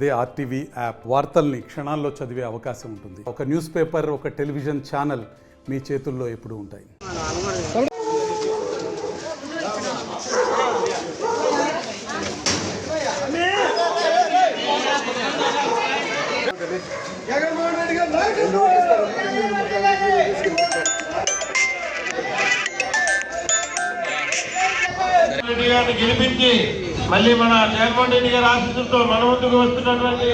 అదే RTV app వార్తల్ని క్షణాల్లో చదివే అవకాశం ఉంటుంది. ఒక న్యూస్ పేపర్, ఒక టెలివిజన్ ఛానల్ మీ చేతుల్లో ఎప్పుడూ ఉంటాయి. గెలిపించి మళ్ళీ మన జగన్మోహన్ రెడ్డి గారి ఆశీస్సులతో మన ముందుకు వస్తున్నటువంటి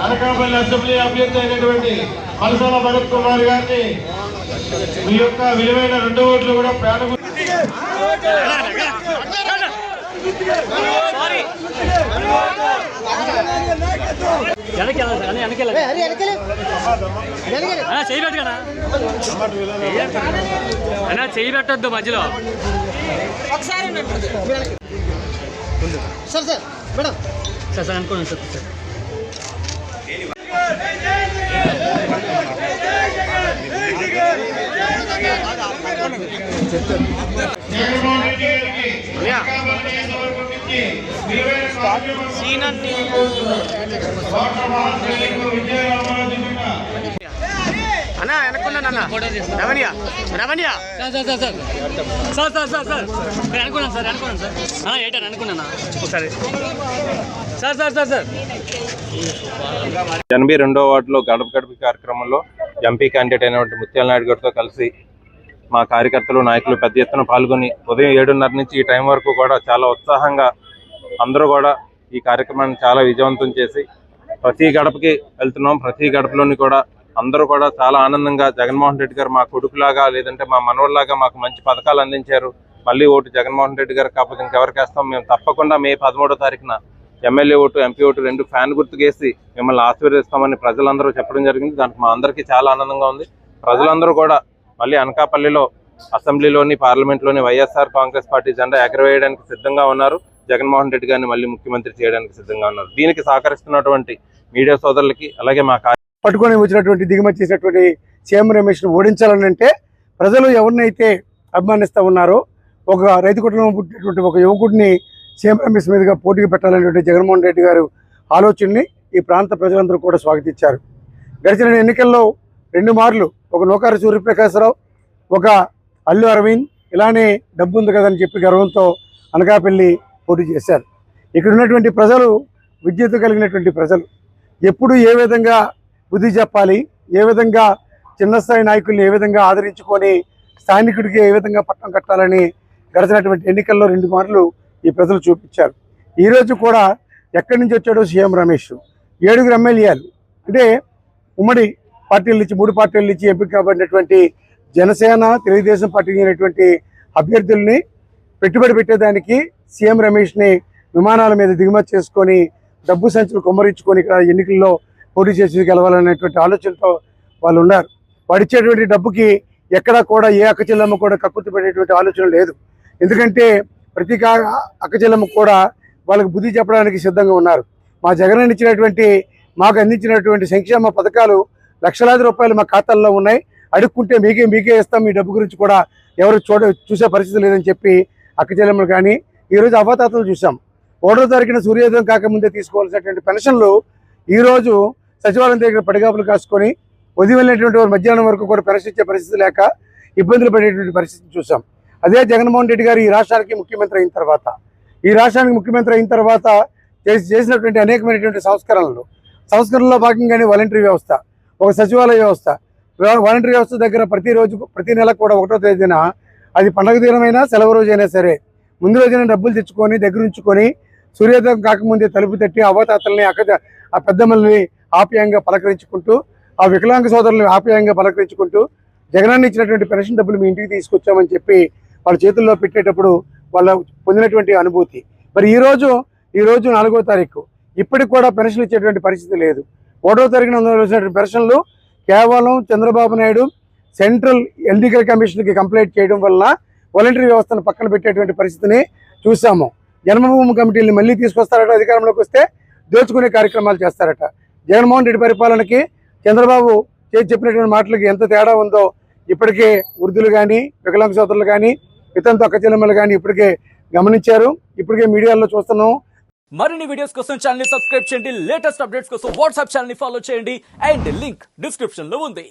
అనకాపల్లి అసెంబ్లీ అభ్యర్థి అయినటువంటి మలసాల భరత్ కుమార్ గారిని మీ యొక్క విలువైన 2 ఓట్లు కూడా ప్రాణం చెయ్యి పెట్టద్దు మధ్యలో. Sir sir madam sir sir అనుకోండి సార్ సార్ జగన్మోహన్ రెడ్డి అన్నా అనుకున్నాను రమణియా రమణియా sir sir sir sir sir sir sir నేను అనుకున్నాను సార్ ఏంటని అనుకున్నానా ఒకసారి సార్ సార్ సార్ సార్ 82వ వార్డులో గడప గడప కార్యక్రమంలో ఎంపీ క్యాండిడేట్ అయినటువంటి ముత్యాల నాయుడు గారితో కలిసి మా కార్యకర్తలు నాయకులు పెద్ద ఎత్తున పాల్గొని ఉదయం 7:30 నుంచి ఈ టైం వరకు కూడా చాలా ఉత్సాహంగా అందరూ కూడా ఈ కార్యక్రమాన్ని చాలా విజయవంతం చేసి ప్రతి గడపకి వెళ్తున్నాం. ప్రతి గడపలోని కూడా అందరూ కూడా చాలా ఆనందంగా జగన్మోహన్ రెడ్డి గారు మా కొడుకులాగా లేదంటే మా మనవల్లాగా మాకు మంచి పథకాలు అందించారు, మళ్ళీ ఓటు జగన్మోహన్ రెడ్డి గారు కాకపోతే ఇంకెవరికి వేస్తాం, మేము తప్పకుండా మే 13వ తారీఖున MLA vote MP vote 2 fan గుర్తుకేసి మిమ్మల్ని ఆశీర్వదిస్తామని ప్రజలందరూ చెప్పడం జరిగింది. దానికి మా అందరికీ చాలా ఆనందంగా ఉంది. ప్రజలందరూ కూడా మళ్ళీ అనకాపల్లిలో అసెంబ్లీలోని పార్లమెంట్లోని వైఎస్ఆర్ కాంగ్రెస్ పార్టీ జెండా ఎగరవేయడానికి సిద్ధంగా ఉన్నారు. జగన్మోహన్ రెడ్డి గారిని మళ్ళీ ముఖ్యమంత్రి చేయడానికి సిద్ధంగా ఉన్నారు. దీనికి సహకరిస్తున్నటువంటి మీడియా సోదరులకి అలాగే మా పట్టుకొని వచ్చినటువంటి దిగుమతి చేసినటువంటి సీఎం రమేష్ను ఓడించాలని అంటే ప్రజలు ఎవరినైతే అభిమానిస్తూ ఉన్నారో ఒక రైతు కుటుంబం పుట్టినటువంటి ఒక యువకుడిని సీఎం రమేష్ మీదుగా పోటీకి పెట్టాలనేటువంటి జగన్మోహన్ రెడ్డి గారు ఆలోచనని ఈ ప్రాంత ప్రజలందరూ కూడా స్వాగతించారు. గడిచిన ఎన్నికల్లో 2 మార్లు ఒక నూకారు సూర్యప్రకాశరావు, ఒక అల్లు అరవింద్ ఇలానే డబ్బు ఉంది కదని చెప్పి గర్వంతో అనకాపల్లి పోటీ చేశారు. ఇక్కడ ఉన్నటువంటి ప్రజలు విద్యుత్ కలిగినటువంటి ప్రజలు ఎప్పుడు ఏ విధంగా బుద్ధి చెప్పాలి, ఏ విధంగా చిన్న స్థాయి నాయకుల్ని ఏ విధంగా ఆదరించుకొని స్థానికుడికి ఏ విధంగా పట్టం కట్టాలని గడిచినటువంటి ఎన్నికల్లో 2 మార్లు ఈ ప్రజలు చూపించారు. ఈరోజు కూడా ఎక్కడి నుంచి వచ్చాడో సీఎం రమేష్ 7 ఎమ్మెల్యేలు అంటే ఉమ్మడి పార్టీల నుంచి 3 పార్టీల నుంచి ఎంపిక కాబడినటువంటి జనసేన తెలుగుదేశం పార్టీ అయినటువంటి అభ్యర్థుల్ని పెట్టుబడి పెట్టేదానికి సీఎం రమేష్ని విమానాల మీద దిగుమతి చేసుకొని డబ్బు సంచులు కొమ్మరించుకొని ఇక్కడ ఎన్నికల్లో పోటీ చేసి గెలవాలనేటువంటి ఆలోచనతో వాళ్ళు ఉన్నారు. వాడిచ్చేటువంటి డబ్బుకి ఎక్కడా కూడా ఏ అక్కచెల్లెమ్మ కూడా కక్కుర్తి పడేటువంటి ఆలోచన లేదు. ఎందుకంటే ప్రతి అక్కచెల్లెమ్మ కూడా వాళ్ళకి బుద్ధి చెప్పడానికి సిద్ధంగా ఉన్నారు. మా జగన్ ఇచ్చినటువంటి మాకు అందించినటువంటి సంక్షేమ పథకాలు లక్షలాది రూపాయలు మా ఖాతాల్లో ఉన్నాయి, అడుక్కుంటే మీకే ఇస్తాం, మీ డబ్బు గురించి కూడా ఎవరు చూసే పరిస్థితి లేదని చెప్పి అక్కచెల్లెమ్మలు కానీ ఈరోజు అవతాతలు చూసాం. 1వ తారీఖున సూర్యోదయం కాకముందే తీసుకోవాల్సినటువంటి పెన్షన్లు ఈరోజు సచివాలయం దగ్గర పడిగాపులు కాసుకొని ఉదయం వెళ్ళినటువంటి వారు మధ్యాహ్నం వరకు కూడా పెన్షన్ ఇచ్చే పరిస్థితి లేక ఇబ్బందులు పడేటువంటి పరిస్థితి చూసాం. అదే జగన్మోహన్ రెడ్డి గారు ఈ రాష్ట్రానికి ముఖ్యమంత్రి అయిన తర్వాత చేసినటువంటి అనేకమైనటువంటి సంస్కరణలో భాగంగానే వాలంటరీ వ్యవస్థ, ఒక సచివాలయ వ్యవస్థ, వాలంటరీ వ్యవస్థ దగ్గర ప్రతి నెల కూడా 1వ తేదీన అది పండగ దినమైనా సెలవు రోజైనా సరే ముందు రోజున డబ్బులు తెచ్చుకొని దగ్గర ఉంచుకొని సూర్యోదయం కాకముందే తలుపు తట్టి అవతాతల్ని ఆ పెద్దమ్మల్ని ఆప్యాయంగా పలకరించుకుంటూ ఆ వికలాంగ సోదరులను ఆప్యాయంగా పలకరించుకుంటూ జగనాన్ని ఇచ్చినటువంటి పెన్షన్ డబ్బులు మీ ఇంటికి తీసుకొచ్చామని చెప్పి వాళ్ళ చేతుల్లో పెట్టేటప్పుడు వాళ్ళు పొందినటువంటి అనుభూతి. మరి ఈరోజు 4వ తారీఖు ఇప్పటికి కూడా పెన్షన్లు ఇచ్చేటువంటి పరిస్థితి లేదు. 1వ తారీఖున అందవలసినటువంటి పెన్షన్లు కేవలం చంద్రబాబు నాయుడు సెంట్రల్ ఎన్నికల కమిషన్కి కంప్లైంట్ చేయడం వలన వాలంటరీ వ్యవస్థను పక్కన పెట్టేటువంటి పరిస్థితిని చూసాము. జన్మభూమి కమిటీని మళ్ళీ తీసుకొస్తారట, అధికారంలోకి వస్తే దోచుకునే కార్యక్రమాలు చేస్తారట. జగన్మోహన్ రెడ్డి పరిపాలనకి చంద్రబాబు చెప్పినటువంటి మాటలకి ఎంత తేడా ఉందో ఇప్పటికే వృద్ధులు కానీ వికలాంగ సోదరులు కానీ ఇతరులతో అక్కచెల్లెమ్మలు కానీ ఇప్పటికే గమనించారు. ఇప్పటికే మీడియాలో చూస్తున్నాం. మరిన్ని వీడియోస్ కోసం ఛానల్ ని సబ్స్క్రైబ్ చేయండి, లేటెస్ట్ అప్డేట్స్ కోసం వాట్సాప్ ఛానల్ ని ఫాలో చేయండి అండ్ లింక్ డిస్క్రిప్షన్ లో ఉంది.